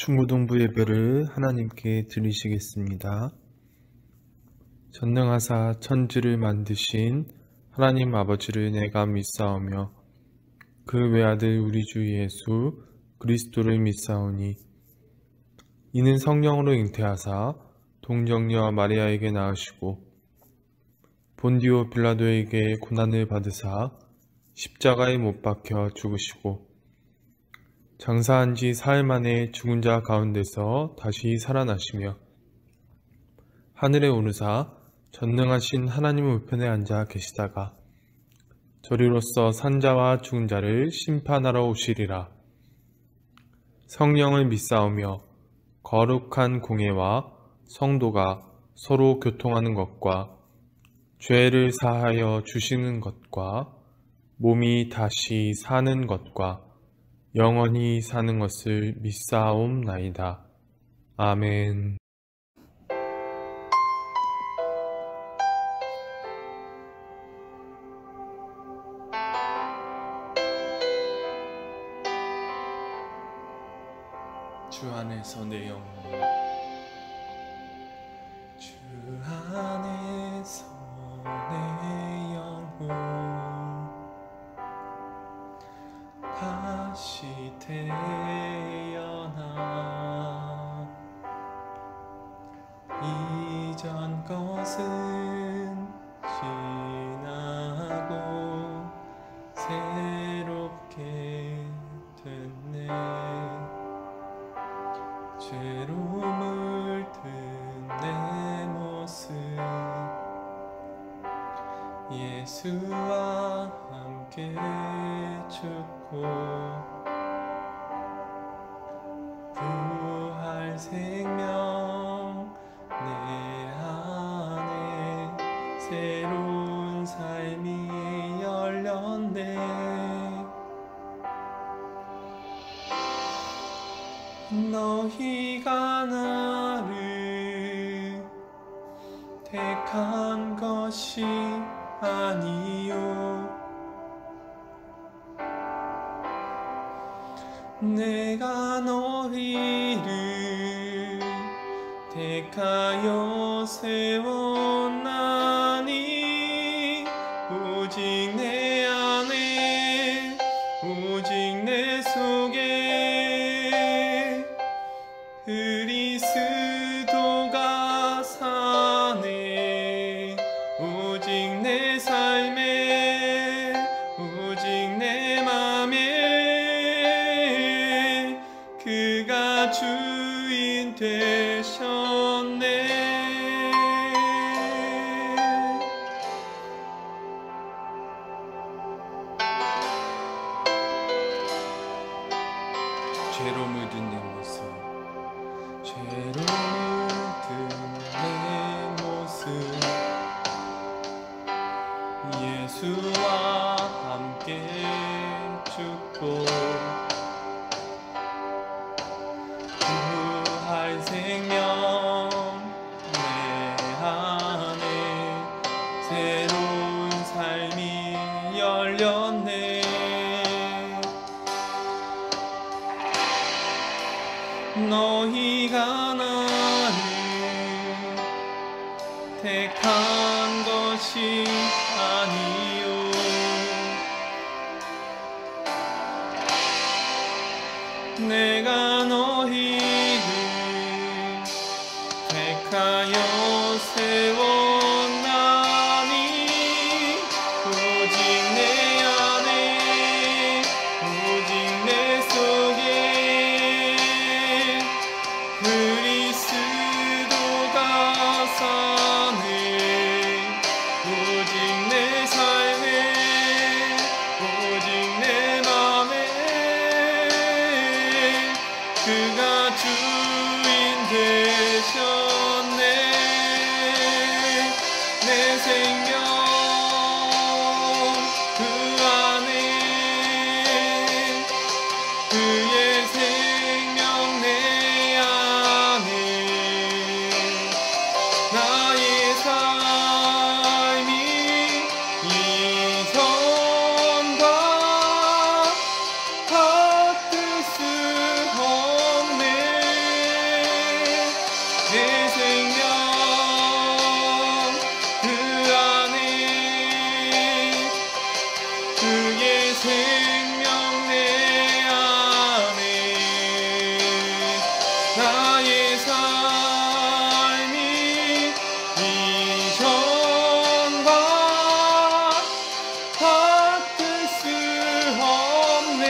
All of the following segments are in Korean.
중고등부 예배를 하나님께 드리시겠습니다. 전능하사 천지를 만드신 하나님 아버지를 내가 믿사오며 그 외아들 우리 주 예수 그리스도를 믿사오니 이는 성령으로 잉태하사 동정녀 마리아에게 낳으시고 본디오 빌라도에게 고난을 받으사 십자가에 못 박혀 죽으시고 장사한 지 사흘 만에 죽은 자 가운데서 다시 살아나시며 하늘에 오르사 전능하신 하나님 우편에 앉아 계시다가 저리로서 산자와 죽은 자를 심판하러 오시리라. 성령을 믿사오며 거룩한 공예와 성도가 서로 교통하는 것과 죄를 사하여 주시는 것과 몸이 다시 사는 것과 영원히 사는 것을 믿사옵나이다. 아멘. 주 안에서 내 영혼, 주 안에서 내 영혼 다시 태어나 이전 것은 지나고 새롭게 됐네. 죄로 물든 내 모습 예수와 함께 죽고 부활 생명 내 안에 새로운 삶이 열렸네. 너희가 나를 택한 것이 아니요 내가 너희를 택하여 세웠나니 오직 내 안에 오직 내 속에 그리스도가 사네. 오직 내 삶에 오직 내 맘에 그가 주인 되셨네. 죄로 물든 내 모습 죄로 물든 내 모습 예수와 함께 죽고 부활 생명 내 안에 새로운 삶이 열렸네. 너희가 나를 택한 것이 아니요 내가 너희를 택하여 세웠나니 오직 내 안에 오직 내 속에 그리스도가 사네. 오직 내 삶에 오직 내 맘에 그가 주인 되셨네. 내 생명 그 안에 그의 생명 내 안에 나의 삶이 이전과 같을 수 없네. 나의 삶이 이전과 같을 수 없네.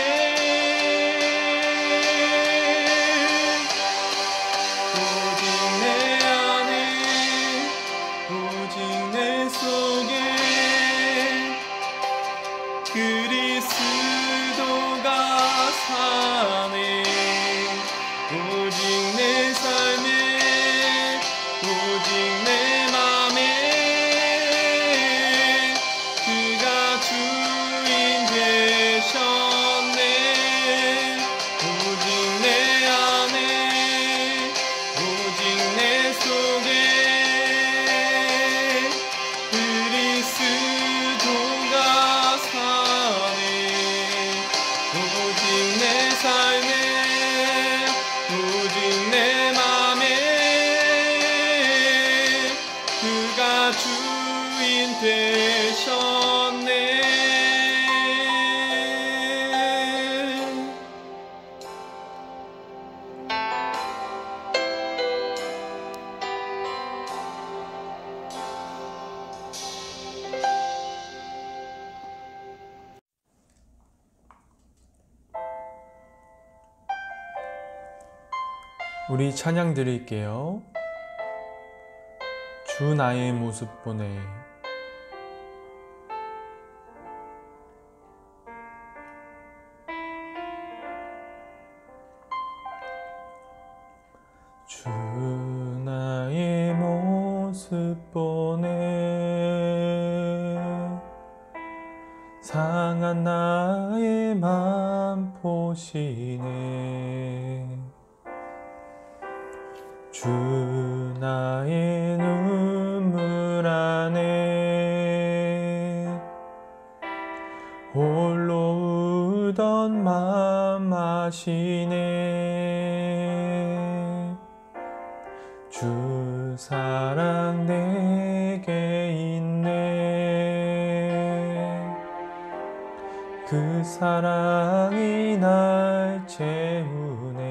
오직 내 안에 오직 내 속에 그리스도가 사네. 오직 내 삶에 오직 내 맘에 그가 주인 되셨네. 오직 내 안에 오직 내 속에 그리스도가 사네. 오직 내 삶에 오직 내 맘에 그가 주인 되셨네. 우리 찬양 드릴게요. 주 나의 모습 보네. 주 나의 모습 보네. 상한 나의 맘 보시네. 주 나의 눈물 안에 홀로 울던 맘 아시네. 주 사랑 내게 있네. 그 사랑이 날 채우네.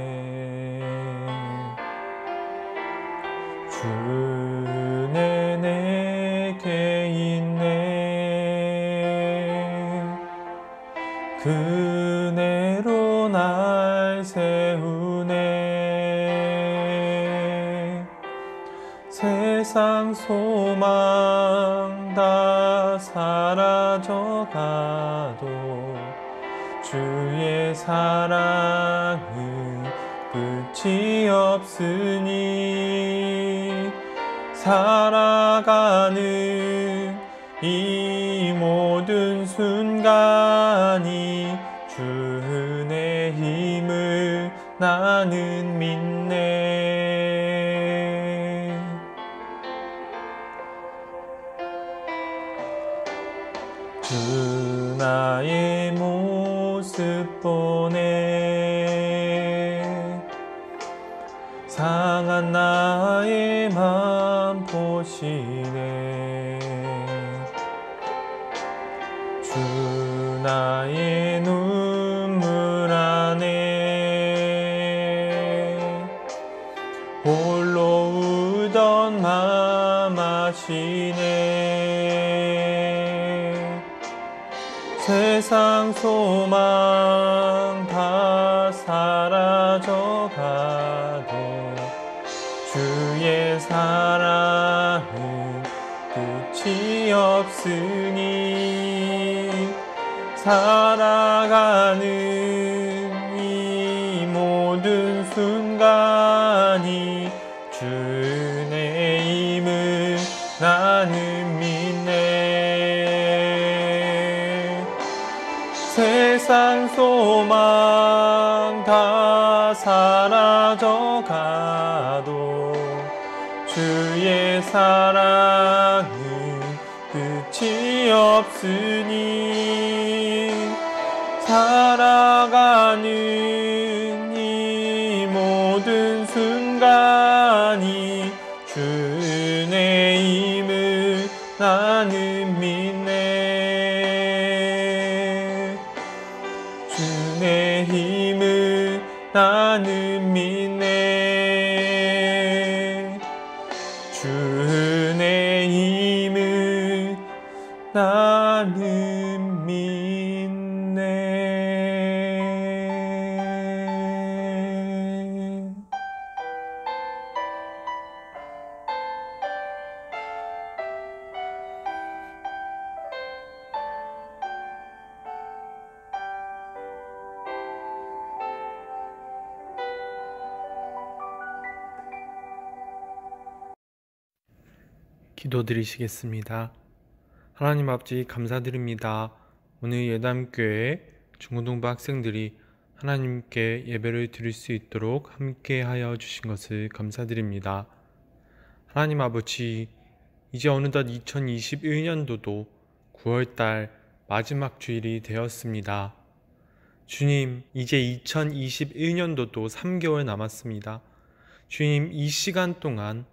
주네 내게 있네. 그네로 날 세우네. 세상 소망 다 사라져가도 주의 사랑은 끝이 없으니 살아가는 이 모든 순간이 주 은혜 힘을 나는 믿네. 주 나의 모습 보네. 상한 나의 맘 보시네. 주 나의 눈물 안에 홀로 울던 맘 아시네. 세상 소망 다 사라져가도 주의 사랑은 끝이 없으니 살아가는 이 모든 순간이 주 은혜임을 나는 믿네. 세상 소망 다 사라져가도 주의 사랑은 끝이 없으니 살아가는 이 모든 순간이 주 은혜임을 나는 믿네. 주의 힘을 나는 믿네. 주의 힘을 나는 믿네. 기도드리시겠습니다. 하나님 아버지 감사드립니다. 오늘 예담교회 중고등부 학생들이 하나님께 예배를 드릴 수 있도록 함께 하여 주신 것을 감사드립니다. 하나님 아버지, 이제 어느덧 2021년도도 9월달 마지막 주일이 되었습니다. 주님, 이제 2021년도도 3개월 남았습니다. 주님, 이 시간 동안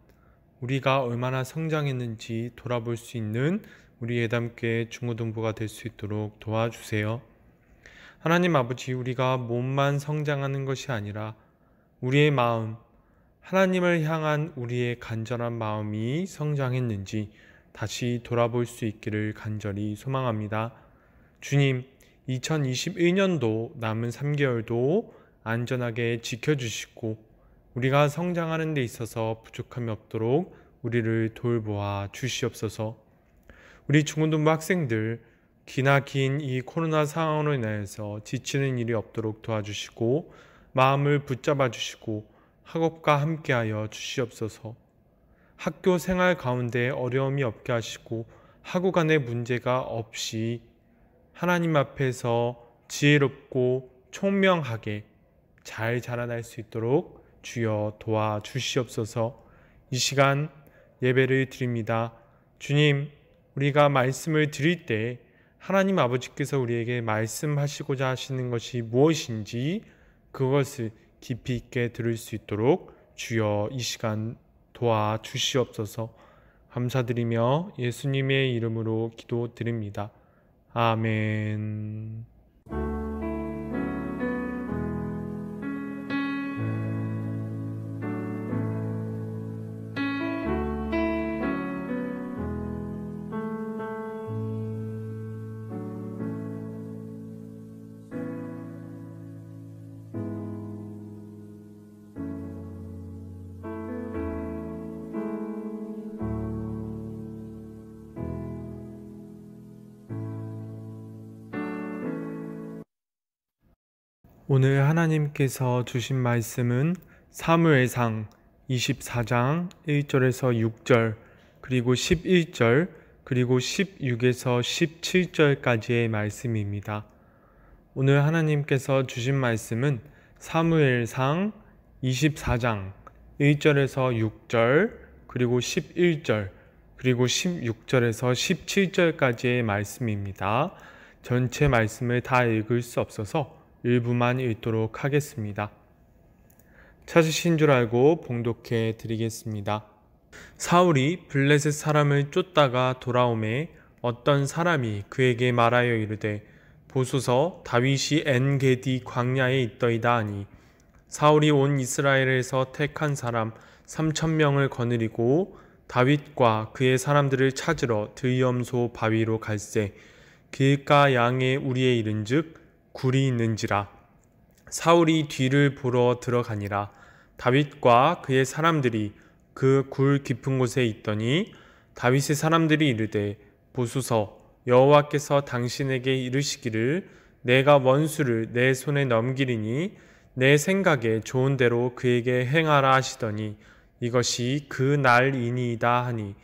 우리가 얼마나 성장했는지 돌아볼 수 있는 우리 예담교회 중고등부가 될 수 있도록 도와주세요. 하나님 아버지, 우리가 몸만 성장하는 것이 아니라 우리의 마음, 하나님을 향한 우리의 간절한 마음이 성장했는지 다시 돌아볼 수 있기를 간절히 소망합니다. 주님, 2021년도 남은 3개월도 안전하게 지켜주시고 우리가 성장하는 데 있어서 부족함이 없도록 우리를 돌보아 주시옵소서. 우리 중고등부 학생들 기나 긴 이 코로나 상황으로 인해서 지치는 일이 없도록 도와주시고 마음을 붙잡아 주시고 학업과 함께하여 주시옵소서. 학교 생활 가운데 어려움이 없게 하시고 학우 간의 문제가 없이 하나님 앞에서 지혜롭고 총명하게 잘 자라날 수 있도록 주여 도와주시옵소서. 이 시간 예배를 드립니다. 주님, 우리가 말씀을 드릴 때 하나님 아버지께서 우리에게 말씀하시고자 하시는 것이 무엇인지 그것을 깊이 있게 들을 수 있도록 주여 이 시간 도와주시옵소서. 감사드리며 예수님의 이름으로 기도드립니다. 아멘. 오늘 하나님께서 주신 말씀은 사무엘상 24장 1절에서 6절, 그리고 11절, 그리고 16에서 17절까지의 말씀입니다. 오늘 하나님께서 주신 말씀은 사무엘상 24장 1절에서 6절, 그리고 11절, 그리고 16절에서 17절까지의 말씀입니다. 전체 말씀을 다 읽을 수 없어서 일부만 읽도록 하겠습니다. 찾으신 줄 알고 봉독해 드리겠습니다. 사울이 블레셋 사람을 쫓다가 돌아오매 어떤 사람이 그에게 말하여 이르되 보소서 다윗이 엔게디 광야에 있더이다 하니 사울이 온 이스라엘에서 택한 사람 3,000명을 거느리고 다윗과 그의 사람들을 찾으러 드리엄소 바위로 갈새 길가 양의 우리에 이른즉 굴이 있는지라. 사울이 뒤를 보러 들어가니라. 다윗과 그의 사람들이 그 굴 깊은 곳에 있더니 다윗의 사람들이 이르되 보소서 여호와께서 당신에게 이르시기를 내가 원수를 내 손에 넘기리니 내 생각에 좋은 대로 그에게 행하라 하시더니 이것이 그 날이니이다 하니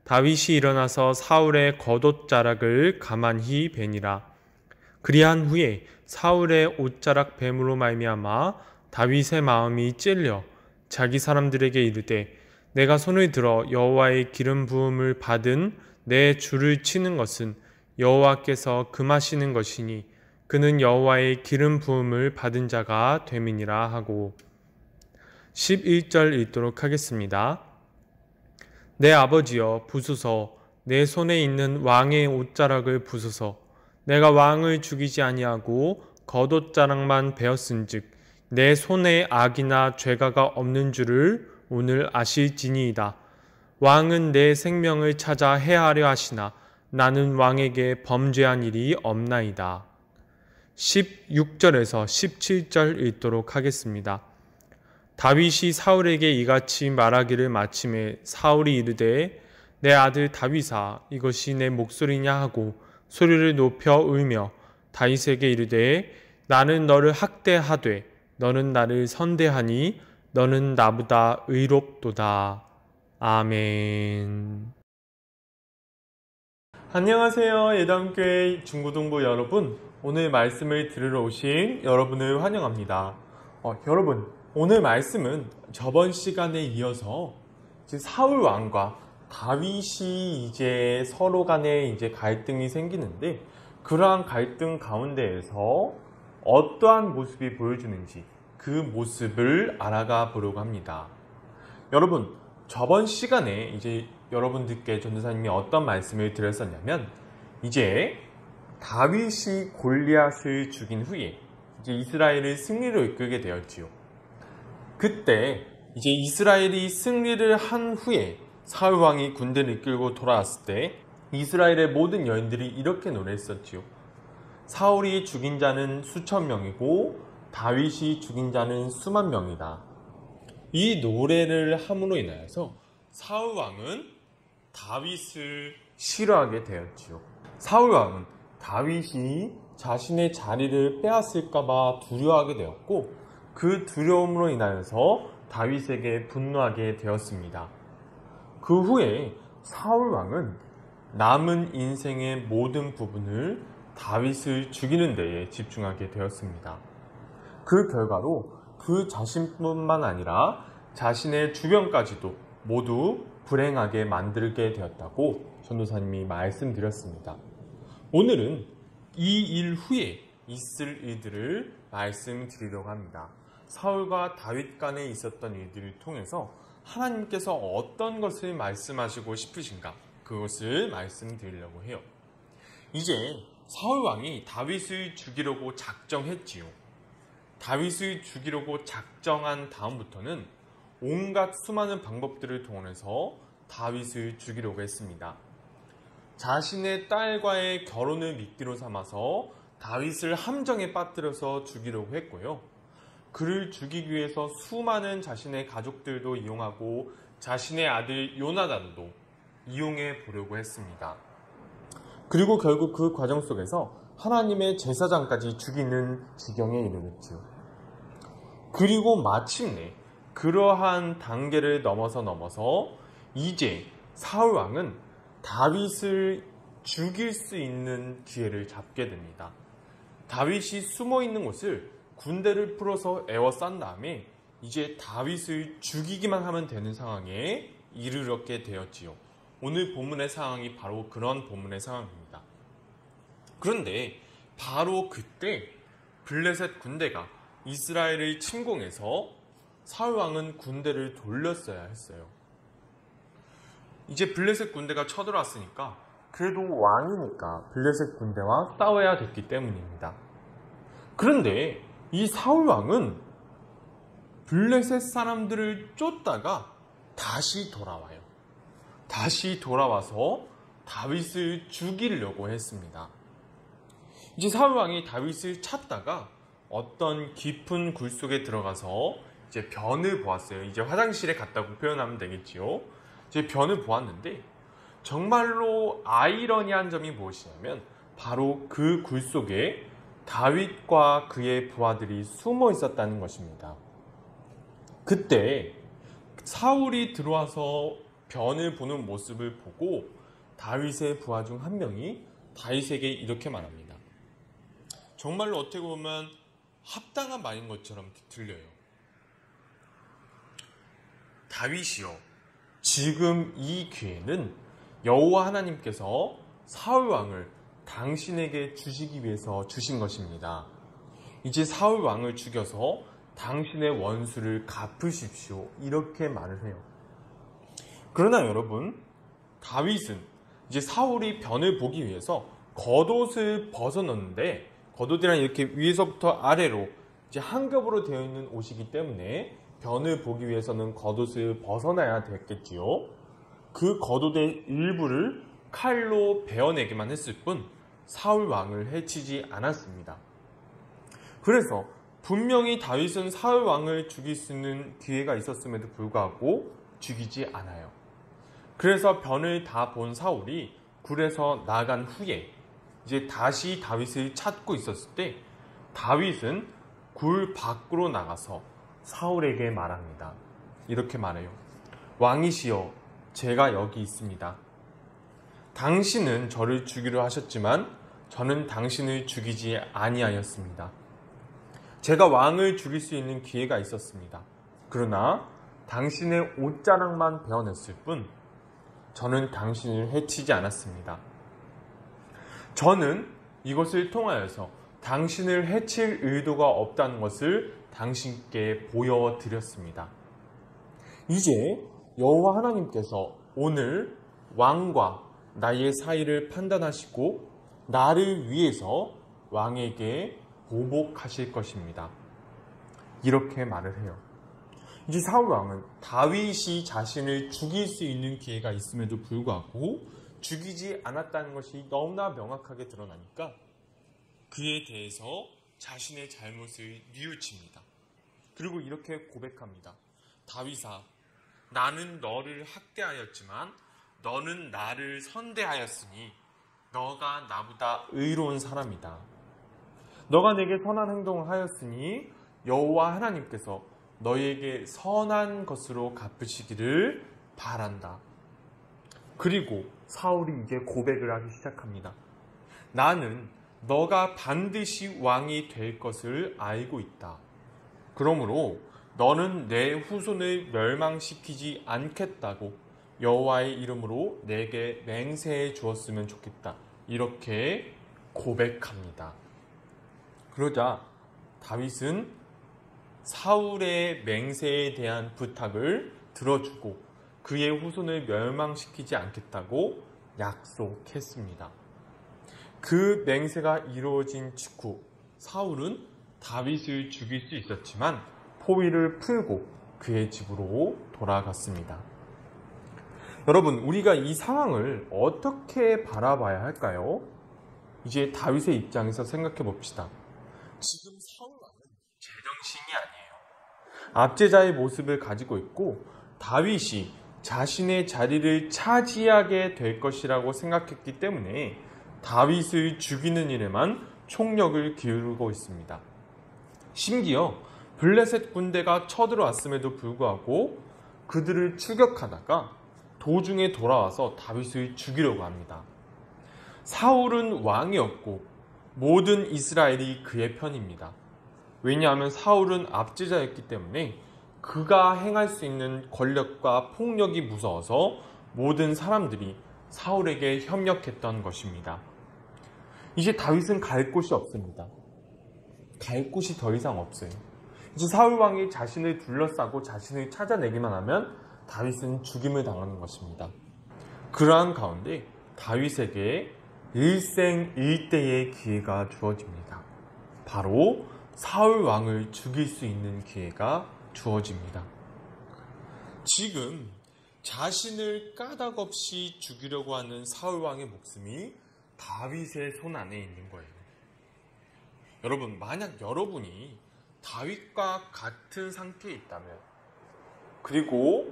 다윗이 일어나서 사울의 겉옷자락을 가만히 베니라. 그리한 후에 사울의 옷자락 뱀으로 말미암아 다윗의 마음이 찔려 자기 사람들에게 이르되 내가 손을 들어 여호와의 기름 부음을 받은 내 주를 치는 것은 여호와께서 금하시는 것이니 그는 여호와의 기름 부음을 받은 자가 됨이니라 하고 11절 읽도록 하겠습니다. 내 아버지여 부소서 내 손에 있는 왕의 옷자락을 부소서 내가 왕을 죽이지 아니하고 겉옷자락만 베었은즉 내 손에 악이나 죄가가 없는 줄을 오늘 아실지니이다. 왕은 내 생명을 찾아 해하려 하시나 나는 왕에게 범죄한 일이 없나이다. 16절에서 17절 읽도록 하겠습니다. 다윗이 사울에게 이같이 말하기를 마침에 사울이 이르되 내 아들 다윗아 이것이 내 목소리냐 하고 소리를 높여 울며 다윗에게 이르되 나는 너를 학대하되 너는 나를 선대하니 너는 나보다 의롭도다. 아멘. 안녕하세요. 예담교회 중고등부 여러분, 오늘 말씀을 들으러 오신 여러분을 환영합니다. 여러분, 오늘 말씀은 저번 시간에 이어서 사울 왕과 다윗이 이제 서로 간에 이제 갈등이 생기는데, 그러한 갈등 가운데에서 어떠한 모습이 보여주는지 그 모습을 알아가 보려고 합니다. 여러분, 저번 시간에 이제 여러분들께 전도사님이 어떤 말씀을 드렸었냐면, 이제 다윗이 골리앗을 죽인 후에 이제 이스라엘을 승리로 이끌게 되었지요. 그때 이제 이스라엘이 승리를 한 후에 사울 왕이 군대를 이끌고 돌아왔을 때 이스라엘의 모든 여인들이 이렇게 노래했었지요. 사울이 죽인 자는 수천 명이고 다윗이 죽인 자는 수만 명이다. 이 노래를 함으로 인하여서 사울 왕은 다윗을 싫어하게 되었지요. 사울 왕은 다윗이 자신의 자리를 빼앗을까봐 두려워하게 되었고, 그 두려움으로 인하여서 다윗에게 분노하게 되었습니다. 그 후에 사울 왕은 남은 인생의 모든 부분을 다윗을 죽이는 데에 집중하게 되었습니다. 그 결과로 그 자신뿐만 아니라 자신의 주변까지도 모두 불행하게 만들게 되었다고 전도사님이 말씀드렸습니다. 오늘은 이 일 후에 있을 일들을 말씀드리려고 합니다. 사울과 다윗 간에 있었던 일들을 통해서 하나님께서 어떤 것을 말씀하시고 싶으신가, 그것을 말씀드리려고 해요. 이제 사울 왕이 다윗을 죽이려고 작정했지요. 다윗을 죽이려고 작정한 다음부터는 온갖 수많은 방법들을 동원해서 다윗을 죽이려고 했습니다. 자신의 딸과의 결혼을 미끼로 삼아서 다윗을 함정에 빠뜨려서 죽이려고 했고요. 그를 죽이기 위해서 수많은 자신의 가족들도 이용하고 자신의 아들 요나단도 이용해 보려고 했습니다. 그리고 결국 그 과정 속에서 하나님의 제사장까지 죽이는 지경에 이르렀죠. 그리고 마침내 그러한 단계를 넘어서 이제 사울 왕은 다윗을 죽일 수 있는 기회를 잡게 됩니다. 다윗이 숨어 있는 곳을 군대를 풀어서 에워싼 다음에 이제 다윗을 죽이기만 하면 되는 상황에 이르렀게 되었지요. 오늘 본문의 상황이 바로 그런 본문의 상황입니다. 그런데 바로 그때 블레셋 군대가 이스라엘을 침공해서 사울 왕은 군대를 돌렸어야 했어요. 이제 블레셋 군대가 쳐들어왔으니까 그래도 왕이니까 블레셋 군대와 싸워야 됐기 때문입니다. 그런데 이 사울 왕은 블레셋 사람들을 쫓다가 다시 돌아와요. 다시 돌아와서 다윗을 죽이려고 했습니다. 이제 사울 왕이 다윗을 찾다가 어떤 깊은 굴 속에 들어가서 이제 변을 보았어요. 이제 화장실에 갔다고 표현하면 되겠지요. 이제 변을 보았는데 정말로 아이러니한 점이 무엇이냐면 바로 그 굴 속에 다윗과 그의 부하들이 숨어 있었다는 것입니다. 그때 사울이 들어와서 변을 보는 모습을 보고 다윗의 부하 중 한 명이 다윗에게 이렇게 말합니다. 정말로 어떻게 보면 합당한 말인 것처럼 들려요. 다윗이요, 지금 이 기회는 여호와 하나님께서 사울 왕을 당신에게 주시기 위해서 주신 것입니다. 이제 사울 왕을 죽여서 당신의 원수를 갚으십시오. 이렇게 말을 해요. 그러나 여러분, 다윗은 이제 사울이 변을 보기 위해서 겉옷을 벗어놓는데, 겉옷이란 이렇게 위에서부터 아래로 이제 한 겹으로 되어 있는 옷이기 때문에 변을 보기 위해서는 겉옷을 벗어나야 됐겠지요. 그 겉옷의 일부를 칼로 베어내기만 했을 뿐 사울 왕을 해치지 않았습니다. 그래서 분명히 다윗은 사울 왕을 죽일 수 있는 기회가 있었음에도 불구하고 죽이지 않아요. 그래서 변을 다 본 사울이 굴에서 나간 후에 이제 다시 다윗을 찾고 있었을 때 다윗은 굴 밖으로 나가서 사울에게 말합니다. 이렇게 말해요. 왕이시여, 제가 여기 있습니다. 당신은 저를 죽이려 하셨지만 저는 당신을 죽이지 아니하였습니다. 제가 왕을 죽일 수 있는 기회가 있었습니다. 그러나 당신의 옷자락만 베어냈을 뿐 저는 당신을 해치지 않았습니다. 저는 이것을 통하여서 당신을 해칠 의도가 없다는 것을 당신께 보여드렸습니다. 이제 여호와 하나님께서 오늘 왕과 나의 사이를 판단하시고 나를 위해서 왕에게 보복하실 것입니다. 이렇게 말을 해요. 이제 사울 왕은 다윗이 자신을 죽일 수 있는 기회가 있음에도 불구하고 죽이지 않았다는 것이 너무나 명확하게 드러나니까 그에 대해서 자신의 잘못을 뉘우칩니다. 그리고 이렇게 고백합니다. 다윗아, 나는 너를 학대하였지만 너는 나를 선대하였으니 너가 나보다 의로운 사람이다. 너가 내게 선한 행동을 하였으니 여호와 하나님께서 너에게 선한 것으로 갚으시기를 바란다. 그리고 사울이 이제 고백을 하기 시작합니다. 나는 너가 반드시 왕이 될 것을 알고 있다. 그러므로 너는 내 후손을 멸망시키지 않겠다고 여호와의 이름으로 내게 맹세해 주었으면 좋겠다. 이렇게 고백합니다. 그러자 다윗은 사울의 맹세에 대한 부탁을 들어주고 그의 후손을 멸망시키지 않겠다고 약속했습니다. 그 맹세가 이루어진 직후 사울은 다윗을 죽일 수 있었지만 포위를 풀고 그의 집으로 돌아갔습니다. 여러분, 우리가 이 상황을 어떻게 바라봐야 할까요? 이제 다윗의 입장에서 생각해 봅시다. 지금 사울 왕은 제정신이 아니에요. 압제자의 모습을 가지고 있고 다윗이 자신의 자리를 차지하게 될 것이라고 생각했기 때문에 다윗을 죽이는 일에만 총력을 기울이고 있습니다. 심지어 블레셋 군대가 쳐들어왔음에도 불구하고 그들을 추격하다가 도중에 돌아와서 다윗을 죽이려고 합니다. 사울은 왕이었고 모든 이스라엘이 그의 편입니다. 왜냐하면 사울은 압제자였기 때문에 그가 행할 수 있는 권력과 폭력이 무서워서 모든 사람들이 사울에게 협력했던 것입니다. 이제 다윗은 갈 곳이 없습니다. 갈 곳이 더 이상 없어요. 이제 사울 왕이 자신을 둘러싸고 자신을 찾아내기만 하면 다윗은 죽임을 당하는 것입니다. 그러한 가운데 다윗에게 일생일대의 기회가 주어집니다. 바로 사울 왕을 죽일 수 있는 기회가 주어집니다. 지금 자신을 까닭없이 죽이려고 하는 사울 왕의 목숨이 다윗의 손 안에 있는 거예요. 여러분, 만약 여러분이 다윗과 같은 상태에 있다면, 그리고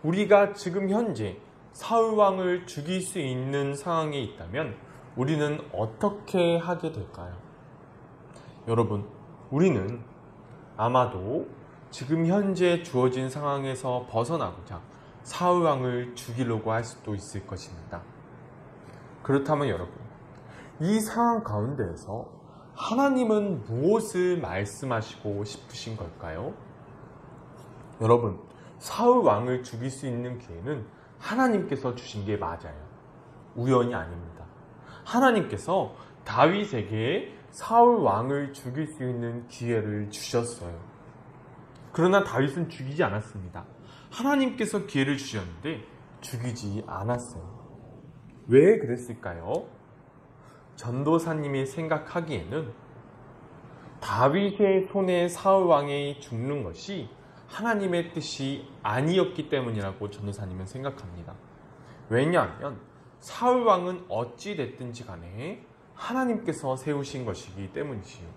우리가 지금 현재 사울 왕을 죽일 수 있는 상황에 있다면 우리는 어떻게 하게 될까요? 여러분, 우리는 아마도 지금 현재 주어진 상황에서 벗어나고자 사울 왕을 죽이려고 할 수도 있을 것입니다. 그렇다면 여러분, 이 상황 가운데에서 하나님은 무엇을 말씀하시고 싶으신 걸까요? 여러분, 사울 왕을 죽일 수 있는 기회는 하나님께서 주신 게 맞아요. 우연이 아닙니다. 하나님께서 다윗에게 사울 왕을 죽일 수 있는 기회를 주셨어요. 그러나 다윗은 죽이지 않았습니다. 하나님께서 기회를 주셨는데 죽이지 않았어요. 왜 그랬을까요? 전도사님이 생각하기에는 다윗의 손에 사울 왕이 죽는 것이 하나님의 뜻이 아니었기 때문이라고 전도사님은 생각합니다. 왜냐하면 사울 왕은 어찌 됐든지 간에 하나님께서 세우신 것이기 때문이지요.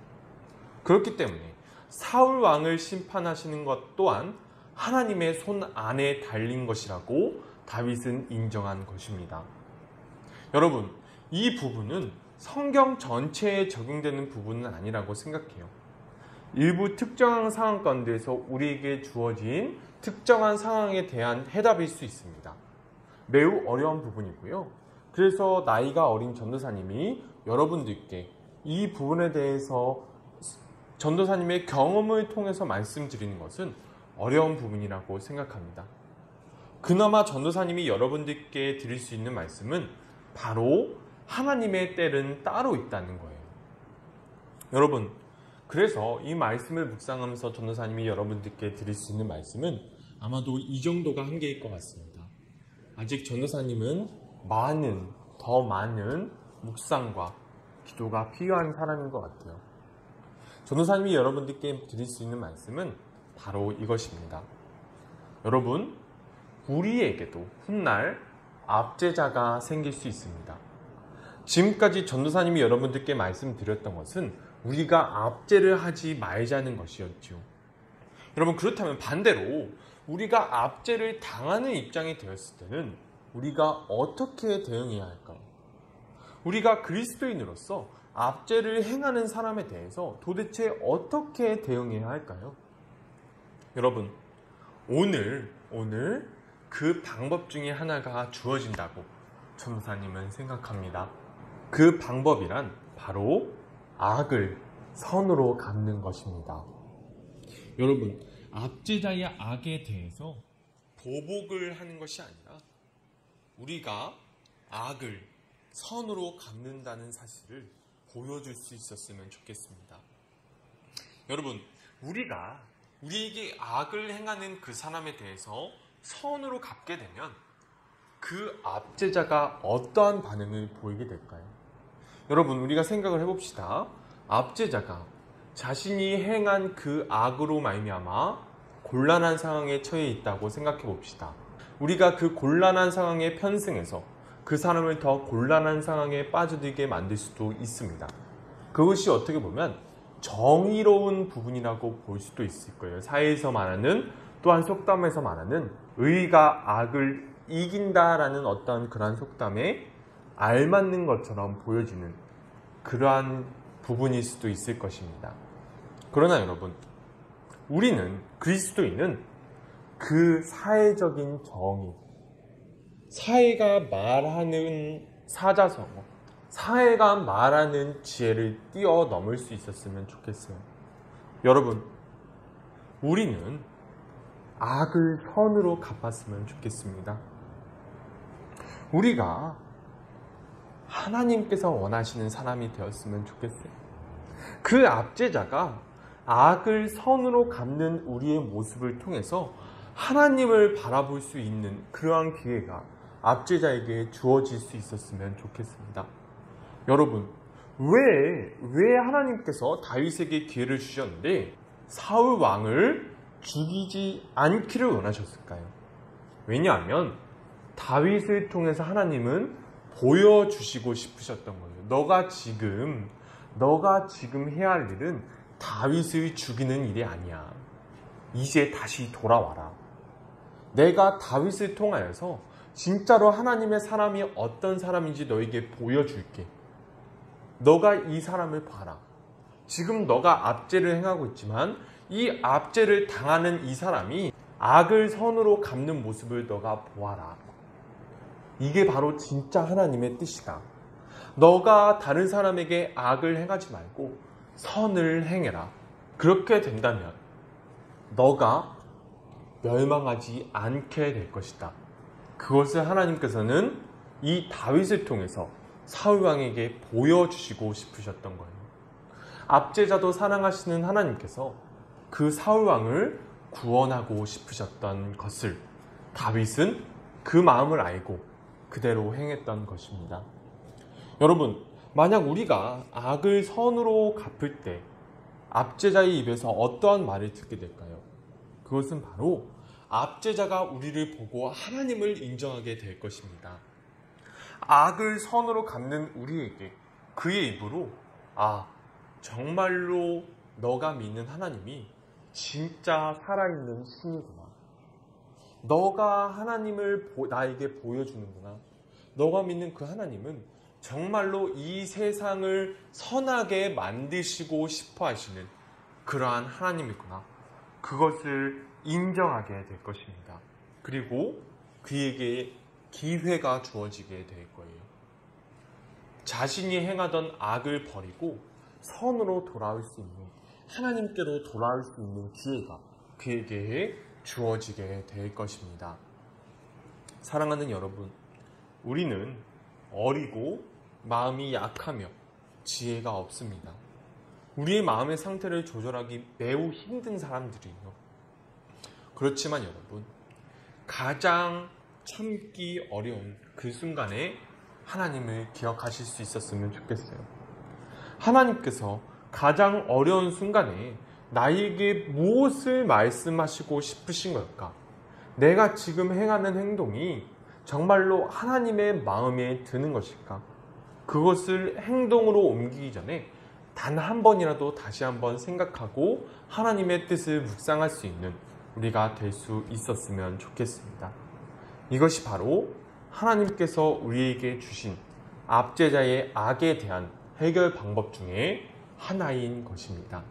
그렇기 때문에 사울 왕을 심판하시는 것 또한 하나님의 손 안에 달린 것이라고 다윗은 인정한 것입니다. 여러분, 이 부분은 성경 전체에 적용되는 부분은 아니라고 생각해요. 일부 특정한 상황 가운데서 우리에게 주어진 특정한 상황에 대한 해답일 수 있습니다. 매우 어려운 부분이고요. 그래서 나이가 어린 전도사님이 여러분들께 이 부분에 대해서 전도사님의 경험을 통해서 말씀드리는 것은 어려운 부분이라고 생각합니다. 그나마 전도사님이 여러분들께 드릴 수 있는 말씀은 바로 하나님의 때는 따로 있다는 거예요. 여러분, 그래서 이 말씀을 묵상하면서 전도사님이 여러분들께 드릴 수 있는 말씀은 아마도 이 정도가 한계일 것 같습니다. 아직 전도사님은 더 많은 묵상과 기도가 필요한 사람인 것 같아요. 전도사님이 여러분들께 드릴 수 있는 말씀은 바로 이것입니다. 여러분, 우리에게도 훗날 압제자가 생길 수 있습니다. 지금까지 전도사님이 여러분들께 말씀드렸던 것은 우리가 압제를 하지 말자는 것이었죠. 여러분, 그렇다면 반대로 우리가 압제를 당하는 입장이 되었을 때는 우리가 어떻게 대응해야 할까요? 우리가 그리스도인으로서 압제를 행하는 사람에 대해서 도대체 어떻게 대응해야 할까요? 여러분, 오늘 그 방법 중에 하나가 주어진다고 전도사님은 생각합니다. 그 방법이란 바로 악을 선으로 갚는 것입니다. 여러분, 압제자의 악에 대해서 보복을 하는 것이 아니라 우리가 악을 선으로 갚는다는 사실을 보여줄 수 있었으면 좋겠습니다. 여러분, 우리에게 악을 행하는 그 사람에 대해서 선으로 갚게 되면 그 압제자가 어떠한 반응을 보이게 될까요? 여러분, 우리가 생각을 해봅시다. 압제자가 자신이 행한 그 악으로 말미암아 곤란한 상황에 처해 있다고 생각해 봅시다. 우리가 그 곤란한 상황에 편승해서 그 사람을 더 곤란한 상황에 빠져들게 만들 수도 있습니다. 그것이 어떻게 보면 정의로운 부분이라고 볼 수도 있을 거예요. 사회에서 말하는, 또한 속담에서 말하는 의가 악을 이긴다라는 어떤 그러한 속담에 알맞는 것처럼 보여지는 그러한 부분일 수도 있을 것입니다. 그러나 여러분, 우리는, 그리스도인은 그 사회적인 정의, 사회가 말하는 사자성어, 사회가 말하는 지혜를 뛰어넘을 수 있었으면 좋겠어요. 여러분, 우리는 악을 선으로 갚았으면 좋겠습니다. 우리가 하나님께서 원하시는 사람이 되었으면 좋겠어요. 그 압제자가 악을 선으로 갚는 우리의 모습을 통해서 하나님을 바라볼 수 있는 그러한 기회가 압제자에게 주어질 수 있었으면 좋겠습니다. 여러분, 왜 하나님께서 다윗에게 기회를 주셨는데 사울 왕을 죽이지 않기를 원하셨을까요? 왜냐하면 다윗을 통해서 하나님은 보여주시고 싶으셨던 거예요. 너가 지금 해야 할 일은 다윗을 죽이는 일이 아니야. 이제 다시 돌아와라. 내가 다윗을 통하여서 진짜로 하나님의 사람이 어떤 사람인지 너에게 보여줄게. 너가 이 사람을 봐라. 지금 너가 압제를 행하고 있지만 이 압제를 당하는 이 사람이 악을 선으로 갚는 모습을 너가 보아라. 이게 바로 진짜 하나님의 뜻이다. 너가 다른 사람에게 악을 행하지 말고 선을 행해라. 그렇게 된다면 너가 멸망하지 않게 될 것이다. 그것을 하나님께서는 이 다윗을 통해서 사울왕에게 보여주시고 싶으셨던 거예요. 압제자도 사랑하시는 하나님께서 그 사울왕을 구원하고 싶으셨던 것을 다윗은 그 마음을 알고 그대로 행했던 것입니다. 여러분, 만약 우리가 악을 선으로 갚을 때 압제자의 입에서 어떠한 말을 듣게 될까요? 그것은 바로 압제자가 우리를 보고 하나님을 인정하게 될 것입니다. 악을 선으로 갚는 우리에게 그의 입으로 정말로 너가 믿는 하나님이 진짜 살아있는 신이구나. 너가 하나님을 나에게 보여주는구나. 너가 믿는 그 하나님은 정말로 이 세상을 선하게 만드시고 싶어 하시는 그러한 하나님이구나. 그것을 인정하게 될 것입니다. 그리고 그에게 기회가 주어지게 될 거예요. 자신이 행하던 악을 버리고 선으로 돌아올 수 있는, 하나님께로 돌아올 수 있는 기회가 그에게 주어지게 될 것입니다. 사랑하는 여러분, 우리는 어리고 마음이 약하며 지혜가 없습니다. 우리의 마음의 상태를 조절하기 매우 힘든 사람들이에요. 그렇지만 여러분, 가장 참기 어려운 그 순간에 하나님을 기억하실 수 있었으면 좋겠어요. 하나님께서 가장 어려운 순간에 나에게 무엇을 말씀하시고 싶으신 걸까? 내가 지금 행하는 행동이 정말로 하나님의 마음에 드는 것일까? 그것을 행동으로 옮기기 전에 단 한 번이라도 다시 한번 생각하고 하나님의 뜻을 묵상할 수 있는 우리가 될 수 있었으면 좋겠습니다. 이것이 바로 하나님께서 우리에게 주신 압제자의 악에 대한 해결 방법 중에 하나인 것입니다.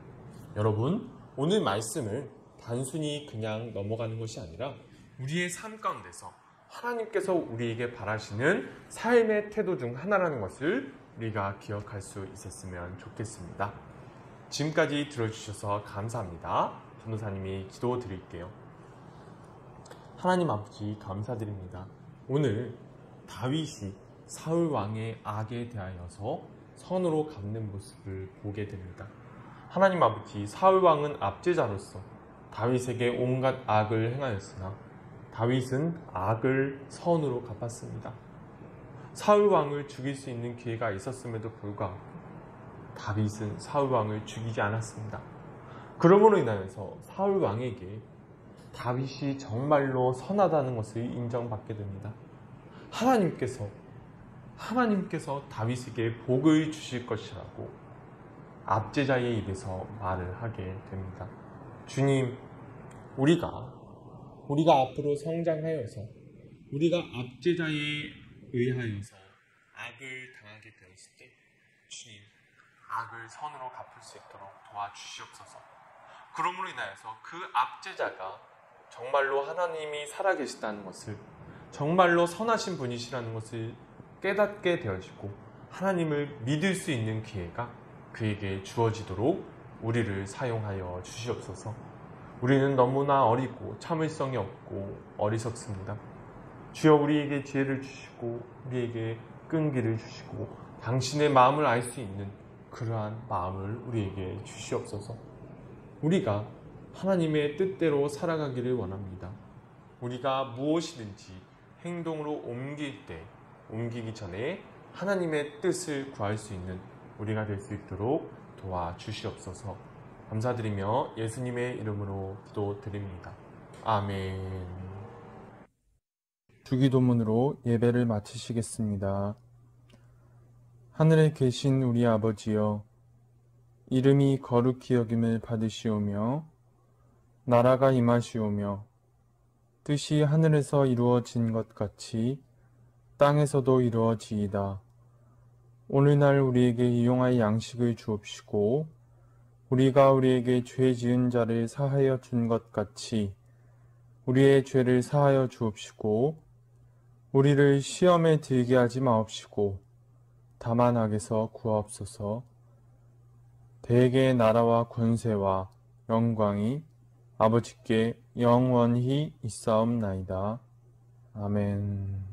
여러분, 오늘 말씀을 단순히 그냥 넘어가는 것이 아니라 우리의 삶 가운데서 하나님께서 우리에게 바라시는 삶의 태도 중 하나라는 것을 우리가 기억할 수 있었으면 좋겠습니다. 지금까지 들어주셔서 감사합니다. 전도사님이 기도 드릴게요. 하나님 아버지, 감사드립니다. 오늘 다윗이 사울 왕의 악에 대하여서 선으로 갚는 모습을 보게 됩니다. 하나님 아버지, 사울 왕은 압제자로서 다윗에게 온갖 악을 행하였으나 다윗은 악을 선으로 갚았습니다. 사울 왕을 죽일 수 있는 기회가 있었음에도 불구하고 다윗은 사울 왕을 죽이지 않았습니다. 그러므로 인하여서 사울 왕에게 다윗이 정말로 선하다는 것을 인정받게 됩니다. 하나님께서 다윗에게 복을 주실 것이라고 압제자의 입에서 말을 하게 됩니다. 주님, 우리가 앞으로 성장하여서 우리가 압제자에 의하여서 악을 당하게 되었을 때 주님, 악을 선으로 갚을 수 있도록 도와주시옵소서. 그러므로 인하여서 그 압제자가 정말로 하나님이 살아계시다는 것을, 정말로 선하신 분이시라는 것을 깨닫게 되어지고 하나님을 믿을 수 있는 기회가 그에게 주어지도록 우리를 사용하여 주시옵소서. 우리는 너무나 어리고 참을성이 없고 어리석습니다. 주여, 우리에게 지혜를 주시고 우리에게 끈기를 주시고 당신의 마음을 알 수 있는 그러한 마음을 우리에게 주시옵소서. 우리가 하나님의 뜻대로 살아가기를 원합니다. 우리가 무엇이든지 행동으로 옮기기 전에 하나님의 뜻을 구할 수 있는 우리가 될 수 있도록 도와주시옵소서. 감사드리며 예수님의 이름으로 기도드립니다. 아멘. 주기도문으로 예배를 마치시겠습니다. 하늘에 계신 우리 아버지여, 이름이 거룩히 여김을 받으시오며 나라가 임하시오며 뜻이 하늘에서 이루어진 것 같이 땅에서도 이루어지이다. 오늘날 우리에게 일용할 양식을 주옵시고 우리가 우리에게 죄 지은 자를 사하여 준 것 같이 우리의 죄를 사하여 주옵시고 우리를 시험에 들게 하지 마옵시고 다만 악에서 구하옵소서. 대개의 나라와 권세와 영광이 아버지께 영원히 있사옵나이다. 아멘.